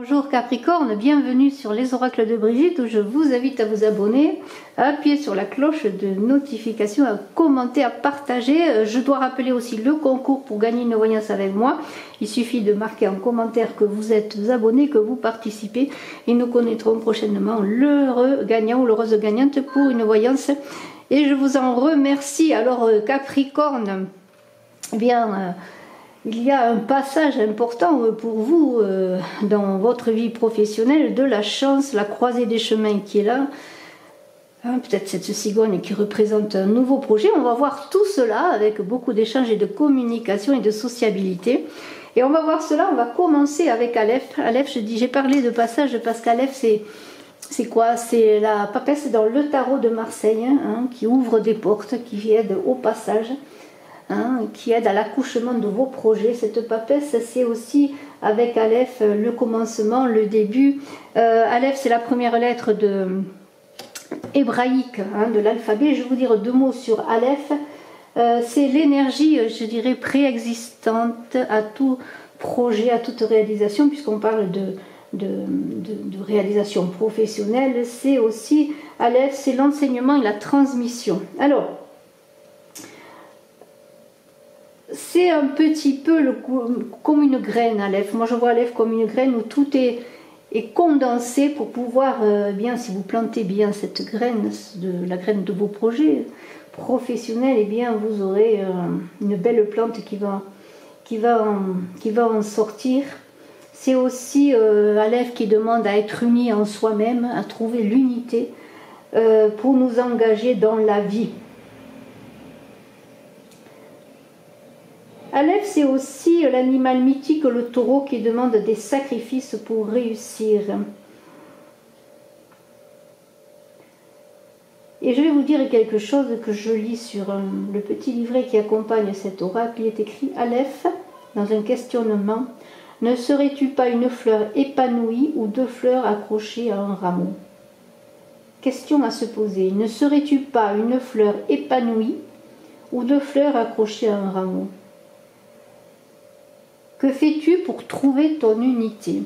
Bonjour Capricorne, bienvenue sur les oracles de Brigitte où je vous invite à vous abonner, à appuyer sur la cloche de notification, à commenter, à partager. Je dois rappeler aussi le concours pour gagner une voyance avec moi. Il suffit de marquer en commentaire que vous êtes abonné, que vous participez et nous connaîtrons prochainement l'heureux gagnant ou l'heureuse gagnante pour une voyance. Et je vous en remercie. Alors Capricorne, eh bien... il y a un passage important pour vous dans votre vie professionnelle, de la chance, la croisée des chemins qui est là. Hein, peut-être cette cigogne qui représente un nouveau projet. On va voir tout cela avec beaucoup d'échanges et de communication et de sociabilité. Et on va voir cela, on va commencer avec Aleph. Aleph, j'ai parlé de passage parce qu'Aleph c'est quoi? C'est la papesse dans le tarot de Marseille, hein, qui ouvre des portes, qui aide au passage. Hein, qui aide à l'accouchement de vos projets. Cette papesse, c'est aussi avec Aleph le commencement, le début. Aleph, c'est la première lettre hébraïque hein, de l'alphabet. Je vais vous dire deux mots sur Aleph. C'est l'énergie, je dirais, préexistante à tout projet, à toute réalisation, puisqu'on parle de réalisation professionnelle. C'est aussi, Aleph, c'est l'enseignement et la transmission. Alors, c'est un petit peu comme une graine, Aleph. Moi, je vois Aleph comme une graine où tout est condensé pour pouvoir, bien, si vous plantez bien cette graine, la graine de vos projets professionnels, et bien, vous aurez une belle plante qui va en sortir. C'est aussi Aleph qui demande à être uni en soi-même, à trouver l'unité pour nous engager dans la vie. Aleph, c'est aussi l'animal mythique, le taureau, qui demande des sacrifices pour réussir. Et je vais vous dire quelque chose que je lis sur le petit livret qui accompagne cet oracle. Il est écrit: Aleph, dans un questionnement, ne serais-tu pas une fleur épanouie ou deux fleurs accrochées à un rameau? Question à se poser. Ne serais-tu pas une fleur épanouie ou deux fleurs accrochées à un rameau? Que fais-tu pour trouver ton unité?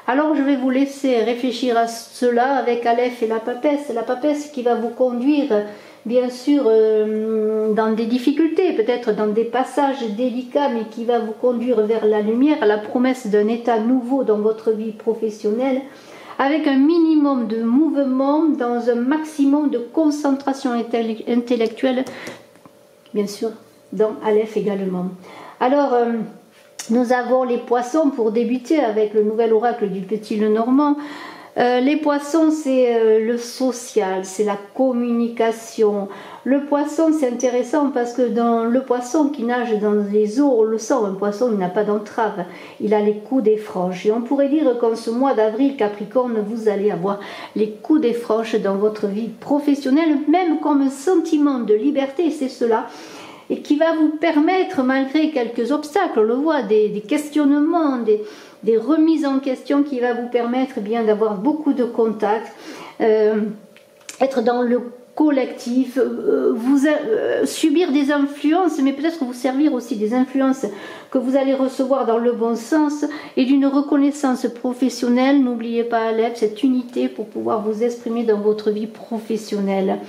Alors je vais vous laisser réfléchir à cela avec Aleph et la papesse qui va vous conduire bien sûr dans des difficultés, peut-être dans des passages délicats, mais qui va vous conduire vers la lumière, la promesse d'un état nouveau dans votre vie professionnelle, avec un minimum de mouvement, dans un maximum de concentration intellectuelle, bien sûr, dans Aleph également. Alors, nous avons les poissons pour débuter avec le nouvel oracle du Petit Lenormand. Les poissons, c'est le social, c'est la communication. Le poisson, c'est intéressant parce que dans le poisson qui nage dans les eaux, on le sent, un poisson, il n'a pas d'entrave. Il a les coups des franches. Et on pourrait dire qu'en ce mois d'avril, Capricorne, vous allez avoir les coups des franches dans votre vie professionnelle, même comme un sentiment de liberté, c'est cela. Et qui va vous permettre, malgré quelques obstacles, on le voit, des questionnements, des remises en question, qui va vous permettre bien d'avoir beaucoup de contacts, être dans le collectif, subir des influences, mais peut-être vous servir aussi des influences que vous allez recevoir dans le bon sens, et d'une reconnaissance professionnelle. N'oubliez pas, Aleph, cette unité pour pouvoir vous exprimer dans votre vie professionnelle.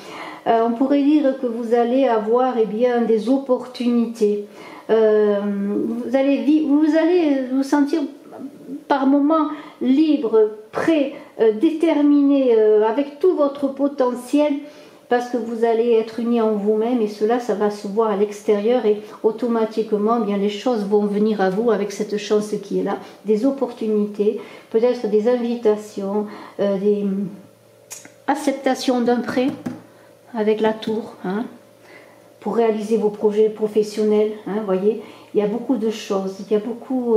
On pourrait dire que vous allez avoir bien, des opportunités. Vous allez vous sentir par moments libre, prêt, déterminé, avec tout votre potentiel, parce que vous allez être unis en vous-même, et cela, ça va se voir à l'extérieur, et automatiquement, bien, les choses vont venir à vous avec cette chance qui est là, des opportunités, peut-être des invitations, des acceptations d'un prêt, avec la tour, hein, pour réaliser vos projets professionnels. Hein, voyez, il y a beaucoup de choses. Il y a beaucoup.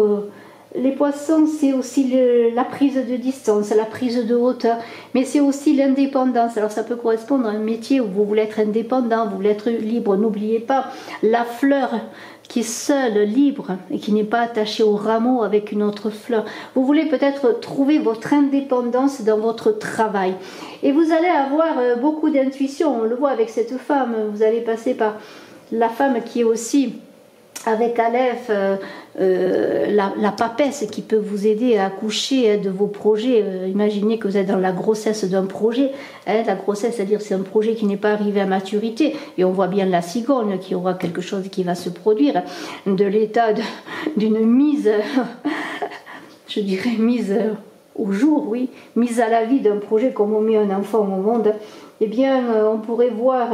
Les poissons, c'est aussi la prise de distance, la prise de hauteur, mais c'est aussi l'indépendance. Alors ça peut correspondre à un métier où vous voulez être indépendant, vous voulez être libre. N'oubliez pas la fleur qui est seule, libre, et qui n'est pas attachée au rameau avec une autre fleur. Vous voulez peut-être trouver votre indépendance dans votre travail. Et vous allez avoir beaucoup d'intuition. On le voit avec cette femme. Vous allez passer par la femme qui est aussi avec Aleph, la papesse qui peut vous aider à accoucher de vos projets. Imaginez que vous êtes dans la grossesse d'un projet. La grossesse, c'est-à-dire c'est un projet qui n'est pas arrivé à maturité. Et on voit bien la cigogne qui aura quelque chose qui va se produire. De l'état d'une mise, je dirais mise au jour, oui, mise à la vie d'un projet comme on met un enfant au monde. Eh bien, on pourrait voir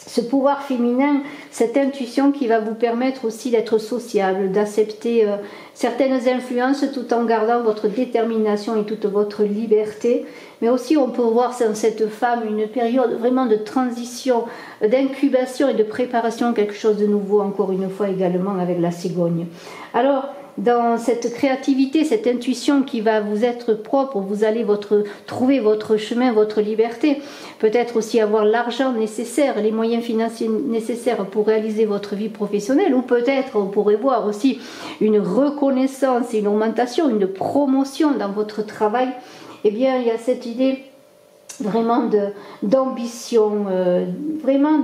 ce pouvoir féminin, cette intuition qui va vous permettre aussi d'être sociable, d'accepter certaines influences tout en gardant votre détermination et toute votre liberté. Mais aussi on peut voir dans cette femme une période vraiment de transition, d'incubation et de préparation, quelque chose de nouveau encore une fois également avec la cigogne. Alors, dans cette créativité, cette intuition qui va vous être propre, vous allez trouver votre chemin, votre liberté. Peut-être aussi avoir l'argent nécessaire, les moyens financiers nécessaires pour réaliser votre vie professionnelle. Ou peut-être, on pourrait voir aussi une reconnaissance, une augmentation, une promotion dans votre travail. Eh bien, il y a cette idée vraiment d'ambition, vraiment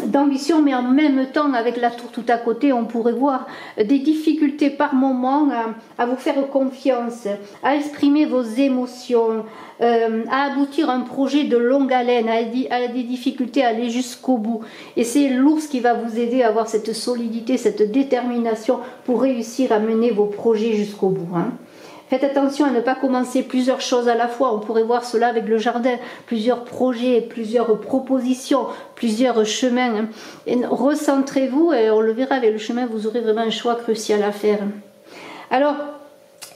d'ambition, mais en même temps avec la tour tout à côté, on pourrait voir des difficultés par moment à vous faire confiance, à exprimer vos émotions, à aboutir à un projet de longue haleine, à des difficultés à aller jusqu'au bout. Et c'est l'ours qui va vous aider à avoir cette solidité, cette détermination pour réussir à mener vos projets jusqu'au bout. Faites attention à ne pas commencer plusieurs choses à la fois. On pourrait voir cela avec le jardin. Plusieurs projets, plusieurs propositions, plusieurs chemins. Et recentrez-vous et on le verra avec le chemin, vous aurez vraiment un choix crucial à faire. Alors,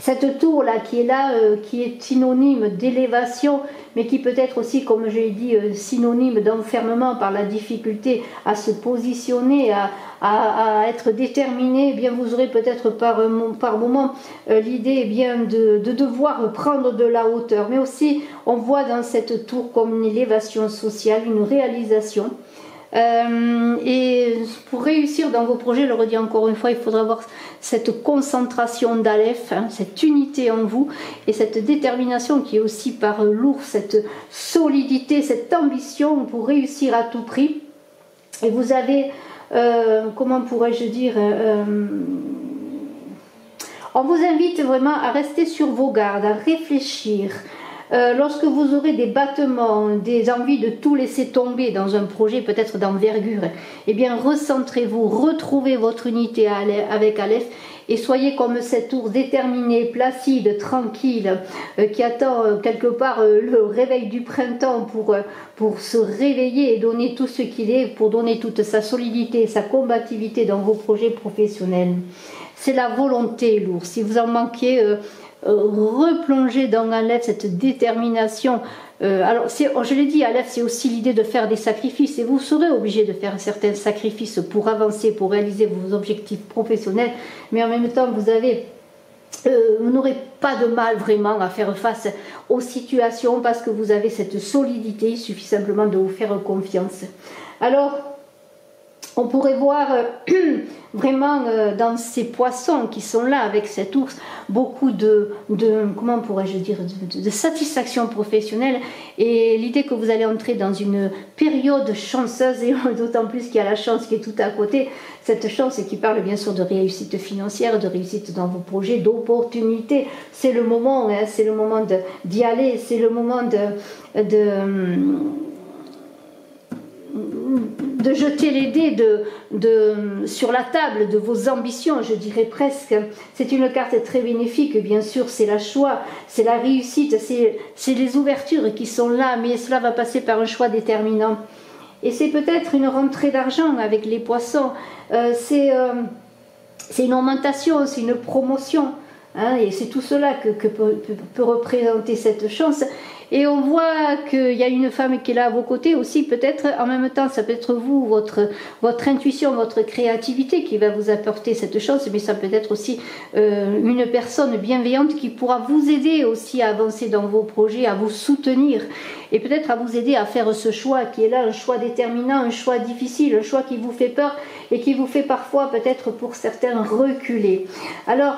cette tour-là qui est là, qui est synonyme d'élévation, mais qui peut être aussi, comme je l'ai dit, synonyme d'enfermement par la difficulté à se positionner, à être déterminé, eh bien vous aurez peut-être par moment l'idée de devoir prendre de la hauteur. Mais aussi, on voit dans cette tour comme une élévation sociale, une réalisation. Et pour réussir dans vos projets, je le redis encore une fois, il faudra avoir cette concentration d'Aleph, cette unité en vous et cette détermination qui est aussi par l'ours, cette solidité, cette ambition pour réussir à tout prix. Et vous avez, comment pourrais-je dire, on vous invite vraiment à rester sur vos gardes, à réfléchir. Lorsque vous aurez des battements, des envies de tout laisser tomber dans un projet peut-être d'envergure, eh bien recentrez-vous, retrouvez votre unité avec Aleph et soyez comme cet ours déterminé, placide, tranquille, qui attend quelque part le réveil du printemps pour se réveiller et donner tout ce qu'il est, pour donner toute sa solidité, sa combativité dans vos projets professionnels. C'est la volonté, l'ours. Si vous en manquez, replonger dans Aleph cette détermination. Alors, je l'ai dit, Aleph, c'est aussi l'idée de faire des sacrifices et vous serez obligé de faire certains sacrifices pour avancer, pour réaliser vos objectifs professionnels, mais en même temps, vous n'aurez pas de mal vraiment à faire face aux situations parce que vous avez cette solidité, il suffit simplement de vous faire confiance. Alors, on pourrait voir vraiment dans ces poissons qui sont là avec cet ours beaucoup de comment pourrais-je dire, de satisfaction professionnelle et l'idée que vous allez entrer dans une période chanceuse et d'autant plus qu'il y a la chance qui est tout à côté, cette chance qui parle bien sûr de réussite financière, de réussite dans vos projets, d'opportunités. C'est le moment, c'est le moment d'y aller, c'est le moment de jeter les dés sur la table de vos ambitions, je dirais presque. C'est une carte très bénéfique, bien sûr, c'est la choix, c'est la réussite, c'est les ouvertures qui sont là, mais cela va passer par un choix déterminant. Et c'est peut-être une rentrée d'argent avec les poissons, c'est une augmentation, c'est une promotion, et c'est tout cela que peut représenter cette chance. Et on voit qu'il y a une femme qui est là à vos côtés aussi, peut-être en même temps, ça peut être vous, votre intuition, votre créativité qui va vous apporter cette chance, mais ça peut être aussi une personne bienveillante qui pourra vous aider aussi à avancer dans vos projets, à vous soutenir et peut-être à vous aider à faire ce choix qui est là, un choix déterminant, un choix difficile, un choix qui vous fait peur et qui vous fait parfois peut-être pour certains reculer. Alors,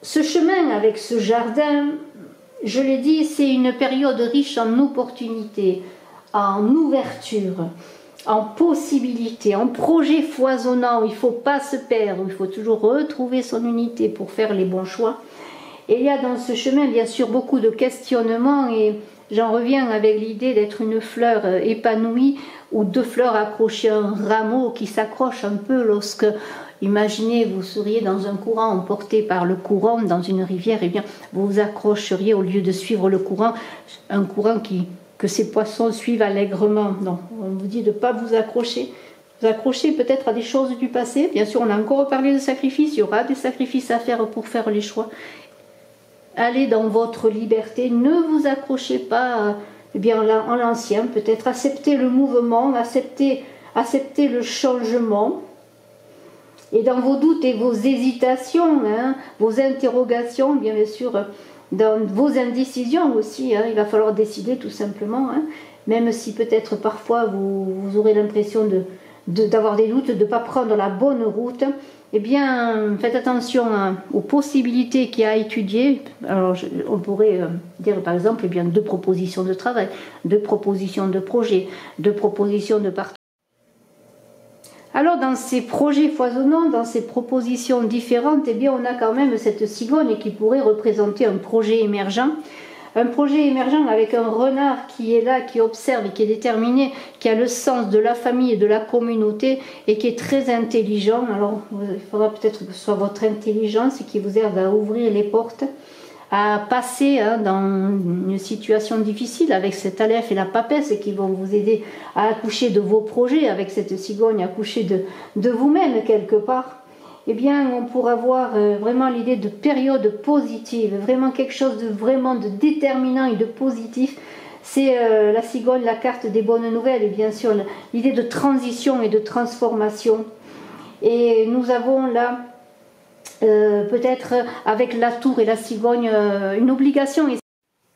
ce chemin avec ce jardin, je l'ai dit, c'est une période riche en opportunités, en ouverture, en possibilité, en projet foisonnant où il ne faut pas se perdre, où il faut toujours retrouver son unité pour faire les bons choix. Et il y a dans ce chemin bien sûr beaucoup de questionnements et j'en reviens avec l'idée d'être une fleur épanouie ou deux fleurs accrochées à un rameau qui s'accroche un peu lorsque, imaginez, vous seriez dans un courant emporté par le courant dans une rivière, et bien vous vous accrocheriez au lieu de suivre le courant, un courant que ces poissons suivent allègrement. Donc on vous dit de ne pas vous accrocher. Vous accrochez peut-être à des choses du passé. Bien sûr, on a encore parlé de sacrifices, il y aura des sacrifices à faire pour faire les choix. Allez dans votre liberté, ne vous accrochez pas eh bien, en l'ancien, peut-être acceptez le mouvement, acceptez le changement. Et dans vos doutes et vos hésitations, hein, vos interrogations, bien sûr, dans vos indécisions aussi, hein, il va falloir décider tout simplement, hein, même si peut-être parfois vous aurez l'impression d'avoir des doutes, de ne pas prendre la bonne route. Eh bien, faites attention aux possibilités qu'il y a à étudier. Alors, on pourrait dire par exemple eh bien, 2 propositions de travail, 2 propositions de projet, 2 propositions de partenariat. Alors, dans ces projets foisonnants, dans ces propositions différentes, eh bien, on a quand même cette cigogne qui pourrait représenter un projet émergent. Un projet émergent avec un renard qui est là, qui observe et qui est déterminé, qui a le sens de la famille et de la communauté et qui est très intelligent. Alors, il faudra peut-être que ce soit votre intelligence qui vous aide à ouvrir les portes, à passer dans une situation difficile avec cet aleph et la papesse qui vont vous aider à accoucher de vos projets, avec cette cigogne, accoucher de vous-même quelque part. Eh bien, on pourra voir vraiment l'idée de période positive, vraiment quelque chose de vraiment de déterminant et de positif. C'est la cigogne, la carte des bonnes nouvelles, et bien sûr l'idée de transition et de transformation. Et nous avons là, peut-être avec la tour et la cigogne, une obligation.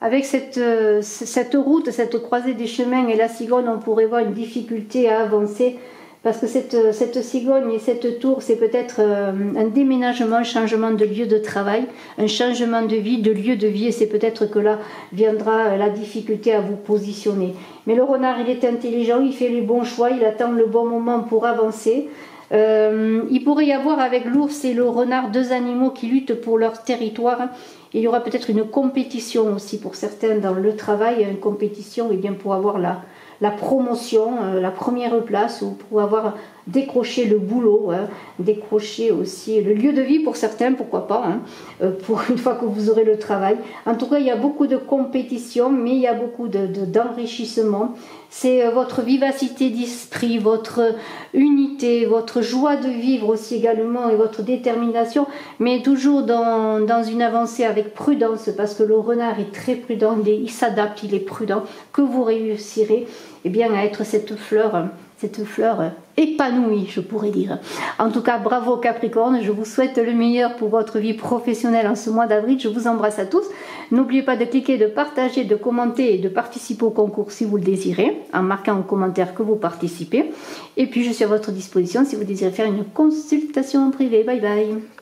Avec cette route, cette croisée des chemins et la cigogne, on pourrait voir une difficulté à avancer. Parce que cette cigogne et cette tour, c'est peut-être un déménagement, un changement de lieu de travail, un changement de vie, de lieu de vie, et c'est peut-être que là viendra la difficulté à vous positionner. Mais le renard, il est intelligent, il fait les bons choix, il attend le bon moment pour avancer. Il pourrait y avoir avec l'ours et le renard 2 animaux qui luttent pour leur territoire. Il y aura peut-être une compétition aussi pour certains dans le travail, une compétition eh bien, pour avoir la promotion, la première place, ou pour avoir décroché le boulot, hein, décrocher aussi le lieu de vie pour certains, pourquoi pas, hein, pour une fois que vous aurez le travail. En tout cas, il y a beaucoup de compétition, mais il y a beaucoup d'enrichissement. C'est votre vivacité d'esprit, votre unité, votre joie de vivre aussi également, et votre détermination, mais toujours dans une avancée avec prudence, parce que le renard est très prudent, il s'adapte, il est prudent, que vous réussirez eh bien, à être cette fleur épanouie, je pourrais dire. En tout cas, bravo Capricorne, je vous souhaite le meilleur pour votre vie professionnelle en ce mois d'avril. Je vous embrasse à tous. N'oubliez pas de cliquer, de partager, de commenter et de participer au concours si vous le désirez, en marquant en commentaire que vous participez. Et puis, je suis à votre disposition si vous désirez faire une consultation privée. Bye bye.